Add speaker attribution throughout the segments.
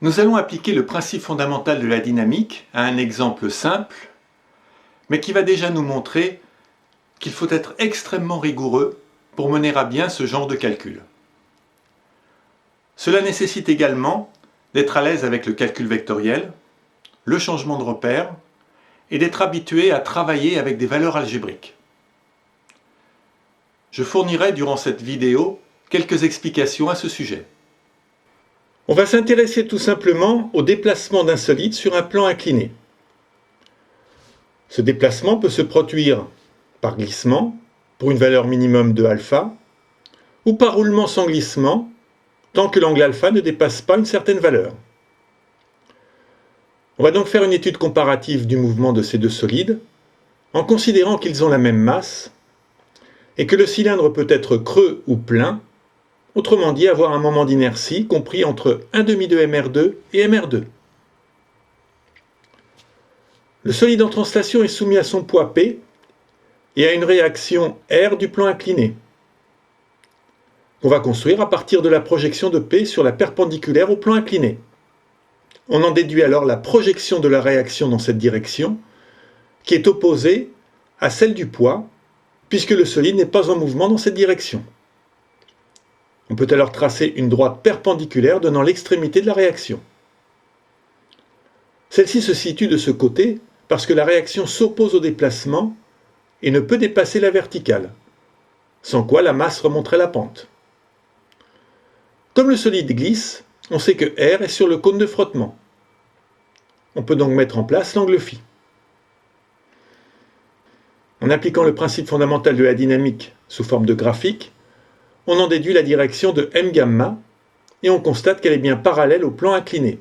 Speaker 1: Nous allons appliquer le principe fondamental de la dynamique à un exemple simple, mais qui va déjà nous montrer qu'il faut être extrêmement rigoureux pour mener à bien ce genre de calcul. Cela nécessite également d'être à l'aise avec le calcul vectoriel, le changement de repère et d'être habitué à travailler avec des valeurs algébriques. Je fournirai durant cette vidéo quelques explications à ce sujet. On va s'intéresser tout simplement au déplacement d'un solide sur un plan incliné. Ce déplacement peut se produire par glissement, pour une valeur minimum de alpha, ou par roulement sans glissement, tant que l'angle alpha ne dépasse pas une certaine valeur. On va donc faire une étude comparative du mouvement de ces deux solides, en considérant qu'ils ont la même masse, et que le cylindre peut être creux ou plein, autrement dit avoir un moment d'inertie compris entre 1/2 de mr2 et mr2. Le solide en translation est soumis à son poids P et à une réaction R du plan incliné, qu'on va construire à partir de la projection de P sur la perpendiculaire au plan incliné. On en déduit alors la projection de la réaction dans cette direction, qui est opposée à celle du poids, puisque le solide n'est pas en mouvement dans cette direction. On peut alors tracer une droite perpendiculaire donnant l'extrémité de la réaction. Celle-ci se situe de ce côté parce que la réaction s'oppose au déplacement et ne peut dépasser la verticale, sans quoi la masse remonterait la pente. Comme le solide glisse, on sait que R est sur le cône de frottement. On peut donc mettre en place l'angle φ. En appliquant le principe fondamental de la dynamique sous forme de graphique, on en déduit la direction de m gamma et on constate qu'elle est bien parallèle au plan incliné.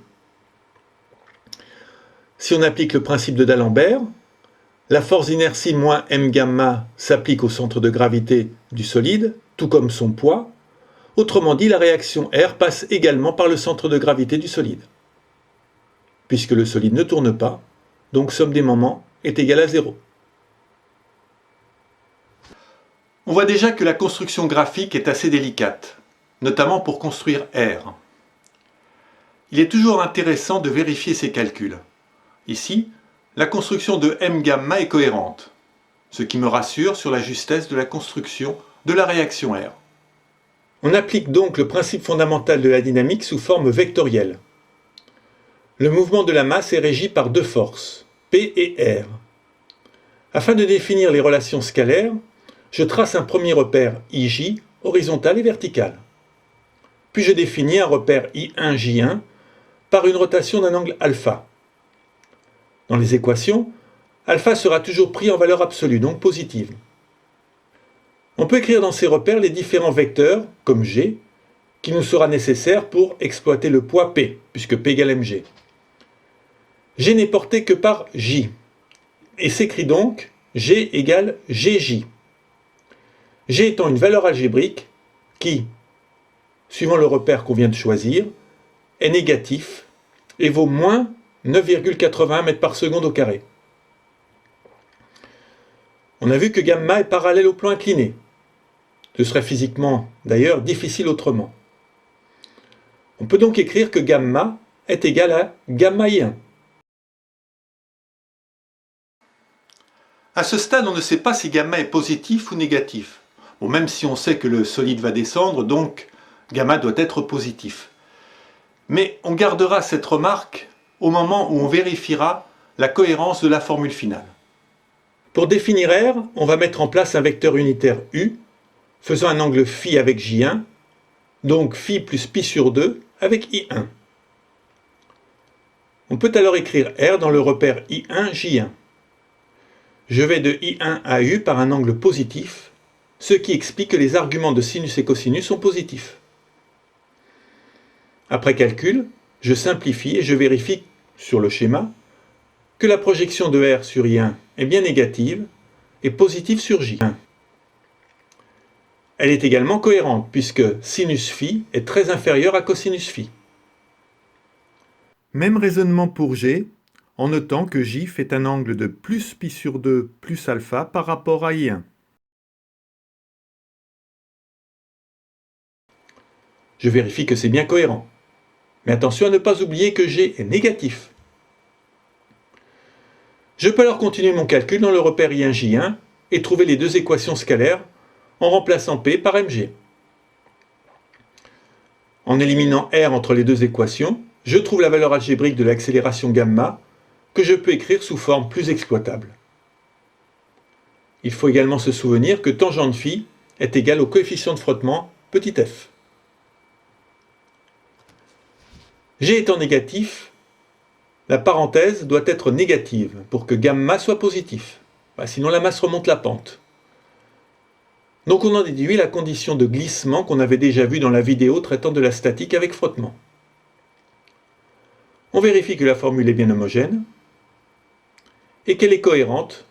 Speaker 1: Si on applique le principe de D'Alembert, la force d'inertie moins m gamma s'applique au centre de gravité du solide, tout comme son poids. Autrement dit, la réaction R passe également par le centre de gravité du solide. Puisque le solide ne tourne pas, donc somme des moments est égale à 0. On voit déjà que la construction graphique est assez délicate, notamment pour construire R. Il est toujours intéressant de vérifier ces calculs. Ici, la construction de m gamma est cohérente, ce qui me rassure sur la justesse de la construction de la réaction R. On applique donc le principe fondamental de la dynamique sous forme vectorielle. Le mouvement de la masse est régi par deux forces, P et R. Afin de définir les relations scalaires, je trace un premier repère IJ, horizontal et vertical. Puis je définis un repère I1J1 par une rotation d'un angle alpha. Dans les équations, alpha sera toujours pris en valeur absolue, donc positive. On peut écrire dans ces repères les différents vecteurs, comme G, qui nous sera nécessaire pour exploiter le poids P, puisque P égale mg. G n'est porté que par J, et s'écrit donc G égale GJ. G étant une valeur algébrique qui, suivant le repère qu'on vient de choisir, est négatif et vaut moins 9,81 mètres par seconde au carré. On a vu que gamma est parallèle au plan incliné. Ce serait physiquement, d'ailleurs, difficile autrement. On peut donc écrire que gamma est égal à gamma I1. À ce stade, on ne sait pas si gamma est positif ou négatif. Bon, même si on sait que le solide va descendre, donc gamma doit être positif. Mais on gardera cette remarque au moment où on vérifiera la cohérence de la formule finale. Pour définir R, on va mettre en place un vecteur unitaire U, faisant un angle φ avec J1, donc φ plus π sur 2 avec I1. On peut alors écrire R dans le repère I1, J1. Je vais de I1 à U par un angle positif, ce qui explique que les arguments de sinus et cosinus sont positifs. Après calcul, je simplifie et je vérifie sur le schéma que la projection de R sur I1 est bien négative et positive sur J1. Elle est également cohérente puisque sinus phi est très inférieur à cosinus phi. Même raisonnement pour G, en notant que J fait un angle de plus π sur 2 plus alpha par rapport à I1. Je vérifie que c'est bien cohérent. Mais attention à ne pas oublier que G est négatif. Je peux alors continuer mon calcul dans le repère I1J1 et trouver les deux équations scalaires en remplaçant P par Mg. En éliminant R entre les deux équations, je trouve la valeur algébrique de l'accélération gamma que je peux écrire sous forme plus exploitable. Il faut également se souvenir que tangente phi est égal au coefficient de frottement petit f. G étant négatif, la parenthèse doit être négative pour que gamma soit positif. Sinon la masse remonte la pente. Donc on en déduit la condition de glissement qu'on avait déjà vue dans la vidéo traitant de la statique avec frottement. On vérifie que la formule est bien homogène et qu'elle est cohérente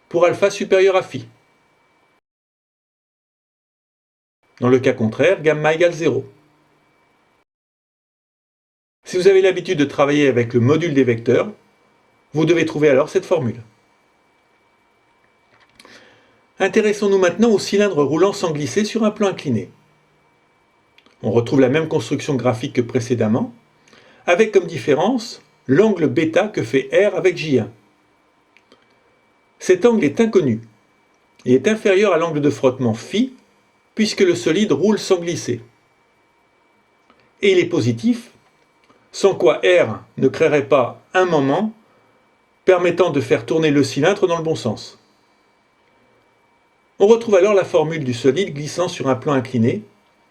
Speaker 1: pour alpha supérieur à phi. Dans le cas contraire, gamma égale 0. Si vous avez l'habitude de travailler avec le module des vecteurs, vous devez trouver alors cette formule. Intéressons-nous maintenant au cylindre roulant sans glisser sur un plan incliné. On retrouve la même construction graphique que précédemment, avec comme différence l'angle β que fait R avec J1. Cet angle est inconnu et est inférieur à l'angle de frottement φ puisque le solide roule sans glisser. Et il est positif, sans quoi R ne créerait pas un moment permettant de faire tourner le cylindre dans le bon sens. On retrouve alors la formule du solide glissant sur un plan incliné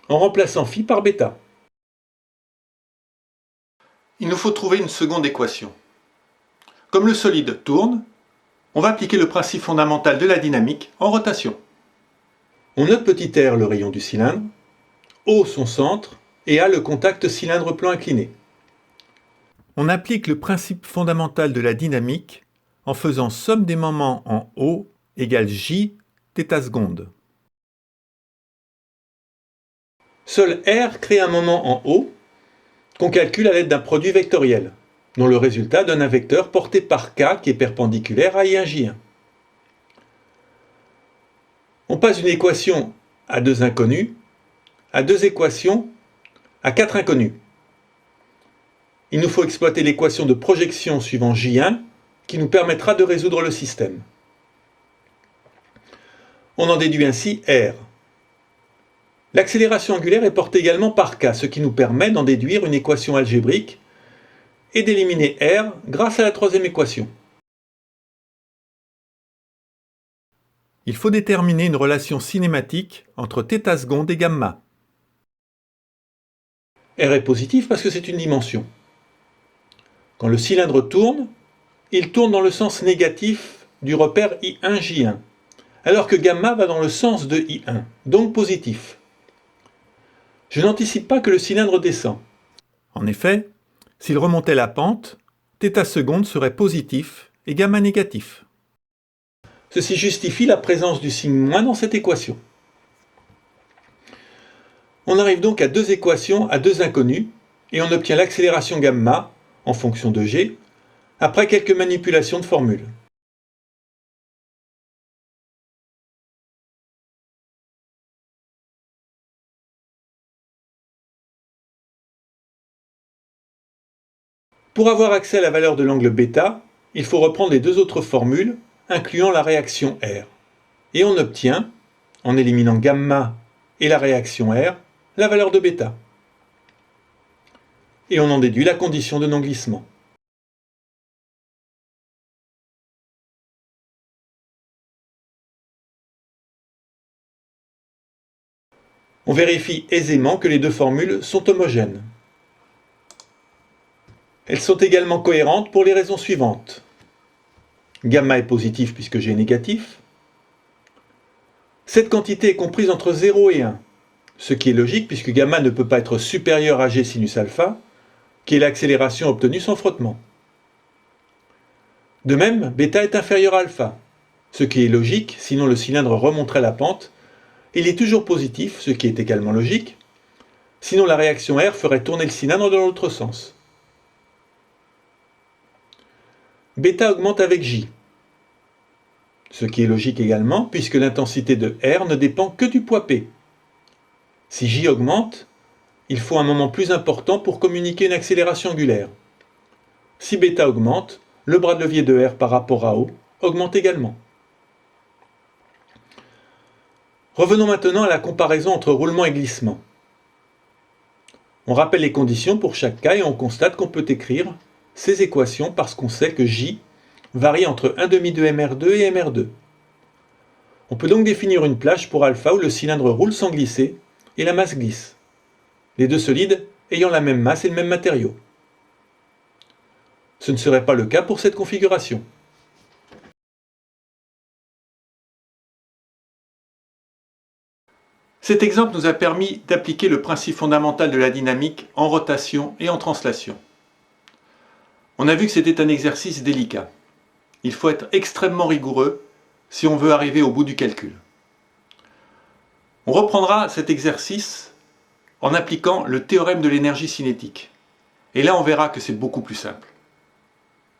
Speaker 1: en remplaçant φ par β. Il nous faut trouver une seconde équation. Comme le solide tourne, on va appliquer le principe fondamental de la dynamique en rotation. On note petit r le rayon du cylindre, O son centre et A le contact cylindre-plan incliné. On applique le principe fondamental de la dynamique en faisant somme des moments en O égale J θ seconde. Seul R crée un moment en O qu'on calcule à l'aide d'un produit vectoriel, dont le résultat donne un vecteur porté par K qui est perpendiculaire à I1J1. On passe d'une équation à deux inconnus à deux équations à quatre inconnus. Il nous faut exploiter l'équation de projection suivant J1 qui nous permettra de résoudre le système. On en déduit ainsi R. L'accélération angulaire est portée également par K, ce qui nous permet d'en déduire une équation algébrique et d'éliminer R grâce à la troisième équation. Il faut déterminer une relation cinématique entre θ seconde et gamma. R est positif parce que c'est une dimension. Quand le cylindre tourne, il tourne dans le sens négatif du repère I1J1, alors que gamma va dans le sens de I1, donc positif. Je n'anticipe pas que le cylindre descend. En effet, s'il remontait la pente, θ seconde serait positif et gamma négatif. Ceci justifie la présence du signe moins dans cette équation. On arrive donc à deux équations à deux inconnus et on obtient l'accélération gamma en fonction de G après quelques manipulations de formules. Pour avoir accès à la valeur de l'angle β, il faut reprendre les deux autres formules incluant la réaction R. Et on obtient, en éliminant gamma et la réaction R, la valeur de β. Et on en déduit la condition de non-glissement. On vérifie aisément que les deux formules sont homogènes. Elles sont également cohérentes pour les raisons suivantes. Gamma est positif puisque G est négatif. Cette quantité est comprise entre 0 et 1, ce qui est logique puisque gamma ne peut pas être supérieur à G sinus alpha, qui est l'accélération obtenue sans frottement. De même, β est inférieur à alpha, ce qui est logique, sinon le cylindre remonterait la pente, et il est toujours positif, ce qui est également logique, sinon la réaction R ferait tourner le cylindre dans l'autre sens. β augmente avec J, ce qui est logique également puisque l'intensité de R ne dépend que du poids P. Si J augmente, il faut un moment plus important pour communiquer une accélération angulaire. Si β augmente, le bras de levier de R par rapport à O augmente également. Revenons maintenant à la comparaison entre roulement et glissement. On rappelle les conditions pour chaque cas et on constate qu'on peut écrire ces équations parce qu'on sait que J varie entre 1/2 de mR2 et mR2. On peut donc définir une plage pour alpha où le cylindre roule sans glisser et la masse glisse, les deux solides ayant la même masse et le même matériau. Ce ne serait pas le cas pour cette configuration. Cet exemple nous a permis d'appliquer le principe fondamental de la dynamique en rotation et en translation. On a vu que c'était un exercice délicat. Il faut être extrêmement rigoureux si on veut arriver au bout du calcul. On reprendra cet exercice en appliquant le théorème de l'énergie cinétique. Et là, on verra que c'est beaucoup plus simple.